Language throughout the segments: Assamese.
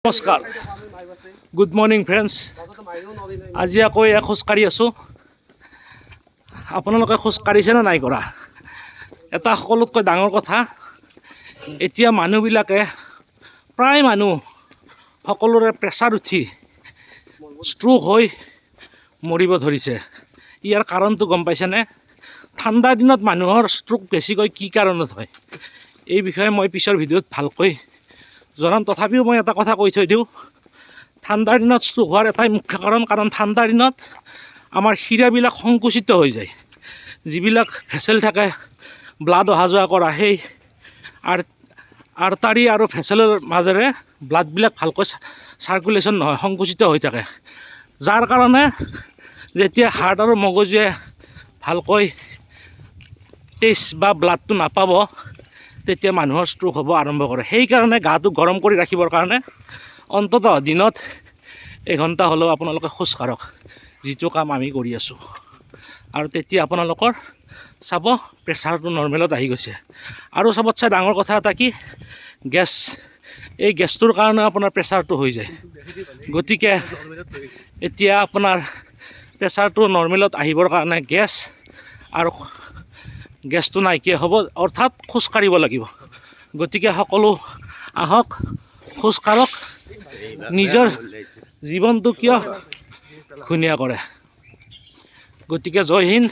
নমস্কাৰ, গুড মৰ্ণিং ফ্ৰেণ্ডছ। আজি আকৌ খোজকাঢ়ি আছোঁ। আপোনালোকে খোজকাঢ়িছেনে নাই কৰা? এটা সকলোতকৈ ডাঙৰ কথা, এতিয়া মানুহবিলাকে প্ৰায় মানুহ সকলোৰে প্ৰেছাৰ উঠি ষ্ট্ৰোক হৈ মৰিব ধৰিছে। ইয়াৰ কাৰণটো গম পাইছেনে? ঠাণ্ডাৰ দিনত মানুহৰ ষ্ট্ৰোক বেছিকৈ কি কাৰণত হয়, এই বিষয়ে মই পিছৰ ভিডিঅ'ত ভালকৈ জনাম। তথাপিও মই এটা কথা কৈ থৈ দিওঁ, ঠাণ্ডাৰ দিনত ষ্ট্ৰোক হোৱাৰ এটাই মুখ্য কাৰণ ঠাণ্ডাৰ দিনত আমাৰ শিৰাবিলাক সংকুচিত হৈ যায়। যিবিলাক ভেচেল থাকে ব্লাড অহা যোৱা কৰা, সেই আৰ্টাৰী আৰু ভেচেলৰ মাজেৰে ব্লাডবিলাক ভালকৈ চাৰ্কুলেশ্যন নহয়, সংকুচিত হৈ থাকে। যাৰ কাৰণে যেতিয়া হাৰ্ট আৰু মগজুৱে ভালকৈ তেজ বা ব্লাডটো নাপাব, তেতিয়া মানুহৰ ষ্ট্ৰোক হ'ব আৰম্ভ কৰে। সেইকাৰণে গাটো গৰম কৰি ৰাখিবৰ কাৰণে অন্ততঃ দিনত এঘণ্টা হ'লেও আপোনালোকে খোজ কাঢ়ক, যিটো কাম আমি কৰি আছোঁ। আৰু তেতিয়া আপোনালোকৰ চাব প্ৰেছাৰটো নৰ্মেলত আহি গৈছে। আৰু চবতছে ডাঙৰ কথা এটা কি, গেছ। এই গেছটোৰ কাৰণে আপোনাৰ প্ৰেছাৰটো হৈ যায়। গতিকে এতিয়া আপোনাৰ প্ৰেছাৰটো নৰ্মেলত আহিবৰ কাৰণে গেছটো নাইকিয়া হ'ব, অৰ্থাৎ খোজ কাঢ়িব লাগিব। গতিকে সকলো আহক, খোজ কাঢ়ক, নিজৰ জীৱনটো কিয় ধুনীয়া কৰে। গতিকে জয় হিন্দ,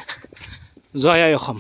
জয় আই অসম।